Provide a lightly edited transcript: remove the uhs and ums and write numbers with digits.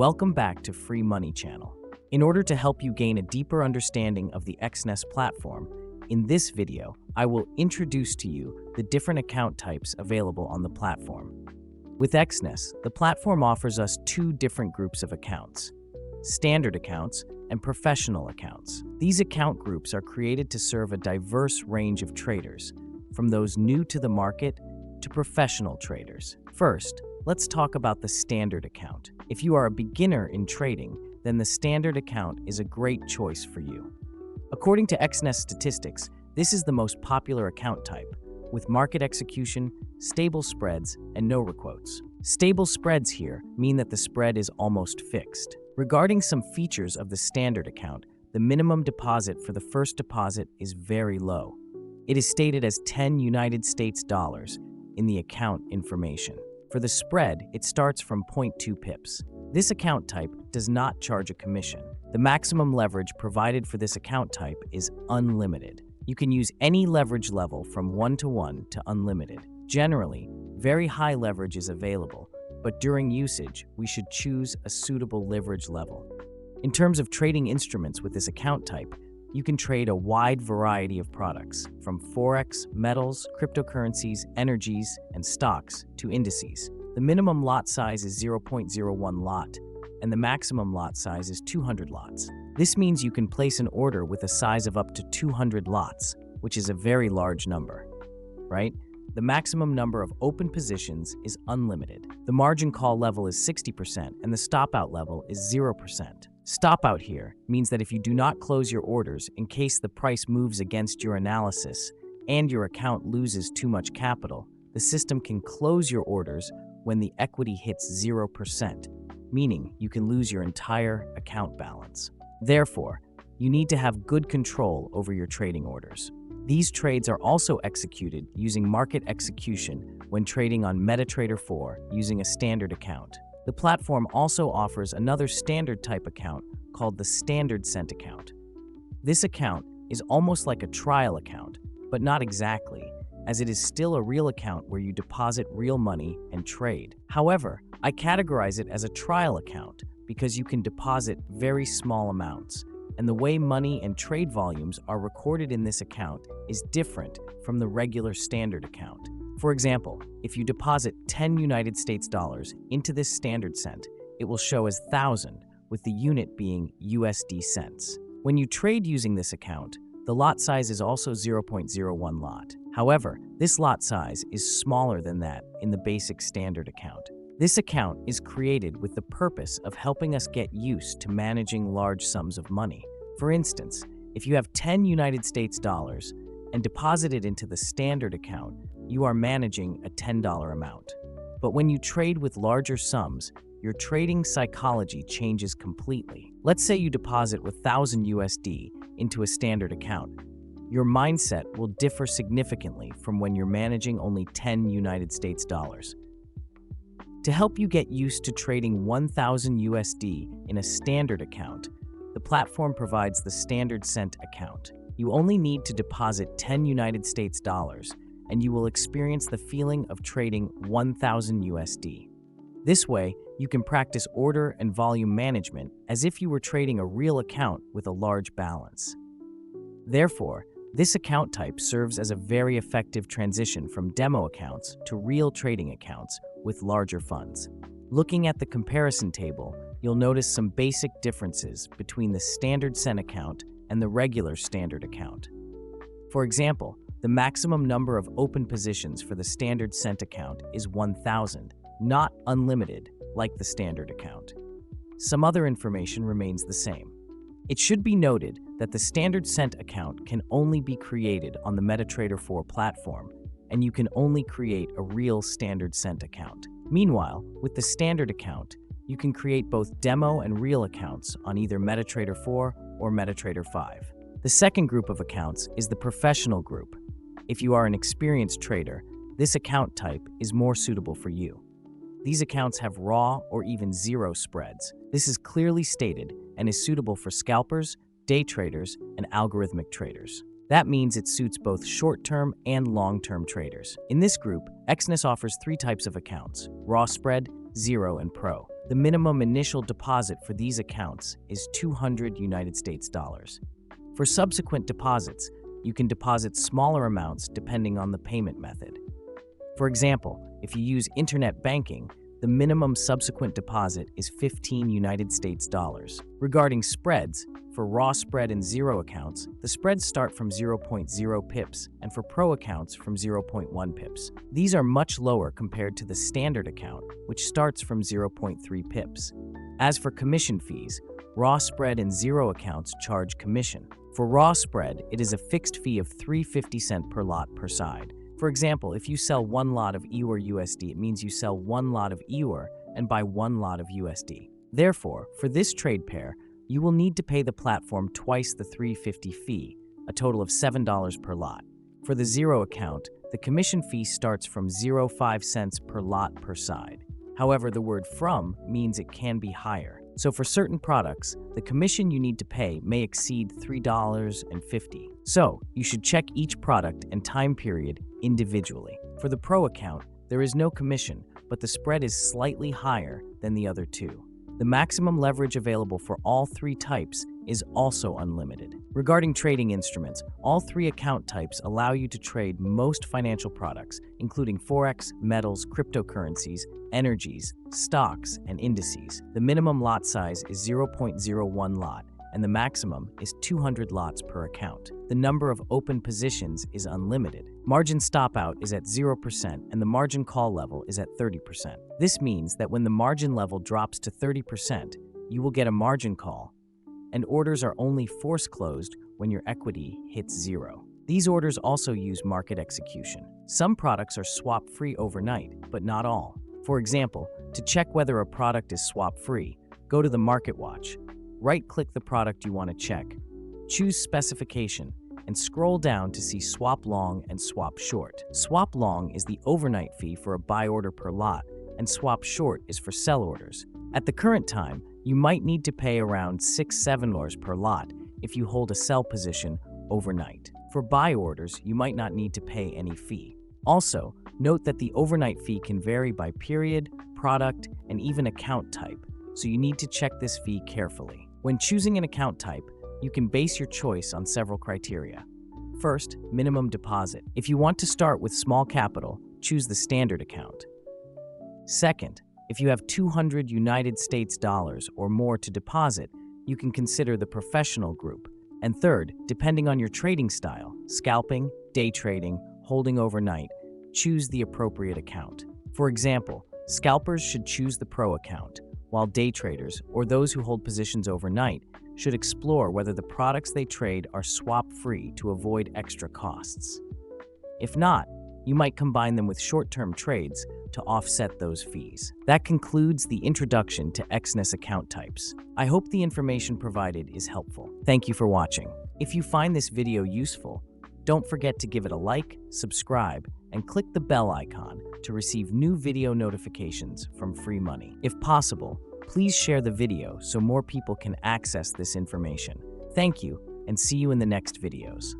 Welcome back to Free Money Channel. In order to help you gain a deeper understanding of the Exness platform, in this video, I will introduce to you the different account types available on the platform. With Exness, the platform offers us two different groups of accounts: standard accounts and professional accounts. These account groups are created to serve a diverse range of traders, from those new to the market to professional traders. First, let's talk about the standard account. If you are a beginner in trading, then the standard account is a great choice for you. According to Exness statistics, this is the most popular account type, with market execution, stable spreads, and no requotes. Stable spreads here mean that the spread is almost fixed. Regarding some features of the standard account, the minimum deposit for the first deposit is very low. It is stated as $10 in the account information. For the spread, it starts from 0.2 pips. This account type does not charge a commission. The maximum leverage provided for this account type is unlimited. You can use any leverage level from 1-to-1 to unlimited. Generally, very high leverage is available, but during usage, we should choose a suitable leverage level. In terms of trading instruments with this account type, you can trade a wide variety of products, from forex, metals, cryptocurrencies, energies, and stocks to indices. The minimum lot size is 0.01 lot, and the maximum lot size is 200 lots. This means you can place an order with a size of up to 200 lots, which is a very large number, right? The maximum number of open positions is unlimited. The margin call level is 60%, and the stop-out level is 0%. Stop-out here means that if you do not close your orders in case the price moves against your analysis and your account loses too much capital, the system can close your orders when the equity hits 0%, meaning you can lose your entire account balance. Therefore, you need to have good control over your trading orders. These trades are also executed using market execution when trading on MetaTrader 4 using a standard account. The platform also offers another standard type account called the Standard Cent account. This account is almost like a trial account, but not exactly, as it is still a real account where you deposit real money and trade. However, I categorize it as a trial account because you can deposit very small amounts, and the way money and trade volumes are recorded in this account is different from the regular standard account. For example, if you deposit $10 into this standard cent, it will show as 1,000, with the unit being USD cents. When you trade using this account, the lot size is also 0.01 lot. However, this lot size is smaller than that in the basic standard account. This account is created with the purpose of helping us get used to managing large sums of money. For instance, if you have $10 and deposit it into the standard account, you are managing a $10 amount. But when you trade with larger sums, your trading psychology changes completely. Let's say you deposit with 1,000 USD into a standard account. Your mindset will differ significantly from when you're managing only $10. To help you get used to trading 1,000 USD in a standard account, the platform provides the Standard Cent account. You only need to deposit $10 and you will experience the feeling of trading 1,000 USD. This way, you can practice order and volume management as if you were trading a real account with a large balance. Therefore, this account type serves as a very effective transition from demo accounts to real trading accounts with larger funds. Looking at the comparison table, you'll notice some basic differences between the Standard Cent account and the regular standard account. For example, the maximum number of open positions for the Standard Cent account is 1,000, not unlimited like the standard account. Some other information remains the same. It should be noted that the Standard Cent account can only be created on the MetaTrader 4 platform, and you can only create a real Standard Cent account. Meanwhile, with the standard account, you can create both demo and real accounts on either MetaTrader 4 or MetaTrader 5. The second group of accounts is the professional group. If you are an experienced trader, this account type is more suitable for you. These accounts have raw or even zero spreads. This is clearly stated and is suitable for scalpers, day traders, and algorithmic traders. That means it suits both short-term and long-term traders. In this group, Exness offers three types of accounts: raw spread, zero, and pro. The minimum initial deposit for these accounts is $200. For subsequent deposits, you can deposit smaller amounts depending on the payment method. For example, if you use internet banking, the minimum subsequent deposit is $15. Regarding spreads, for raw spread and zero accounts, the spreads start from 0.0 pips, and for pro accounts from 0.1 pips. These are much lower compared to the standard account, which starts from 0.3 pips. As for commission fees, raw spread and zero accounts charge commission. For raw spread, it is a fixed fee of $3.50 per lot per side. For example, if you sell one lot of EUR USD, it means you sell one lot of EUR and buy one lot of USD. Therefore, for this trade pair, you will need to pay the platform twice the $3.50 fee, a total of $7 per lot. For the zero account, the commission fee starts from 0.05 cents per lot per side. However, the word "from" means it can be higher. So for certain products, the commission you need to pay may exceed $3.50. So you should check each product and time period individually. For the Pro account, there is no commission, but the spread is slightly higher than the other two. The maximum leverage available for all three types is also unlimited. Regarding trading instruments, all three account types allow you to trade most financial products, including forex, metals, cryptocurrencies, energies, stocks, and indices. The minimum lot size is 0.01 lot, and the maximum is 200 lots per account. The number of open positions is unlimited. Margin stop out is at 0%, and the margin call level is at 30%. This means that when the margin level drops to 30%, you will get a margin call, and orders are only force closed when your equity hits zero. These orders also use market execution. Some products are swap-free overnight, but not all. For example, to check whether a product is swap-free, go to the Market Watch. Right-click the product you want to check, choose Specification, and scroll down to see Swap Long and Swap Short. Swap Long is the overnight fee for a buy order per lot, and Swap Short is for sell orders. At the current time, you might need to pay around $6-7 per lot if you hold a sell position overnight. For buy orders, you might not need to pay any fee. Also, note that the overnight fee can vary by period, product, and even account type, so you need to check this fee carefully. When choosing an account type, you can base your choice on several criteria. First, minimum deposit. If you want to start with small capital, choose the standard account. Second, if you have $200 or more to deposit, you can consider the professional group. And third, depending on your trading style, scalping, day trading, holding overnight, choose the appropriate account. For example, scalpers should choose the Pro account, while day traders, or those who hold positions overnight, should explore whether the products they trade are swap-free to avoid extra costs. If not, you might combine them with short-term trades to offset those fees. That concludes the introduction to Exness account types. I hope the information provided is helpful. Thank you for watching. If you find this video useful, don't forget to give it a like, subscribe, and click the bell icon to receive new video notifications from Free Money. If possible, please share the video so more people can access this information. Thank you, and see you in the next videos.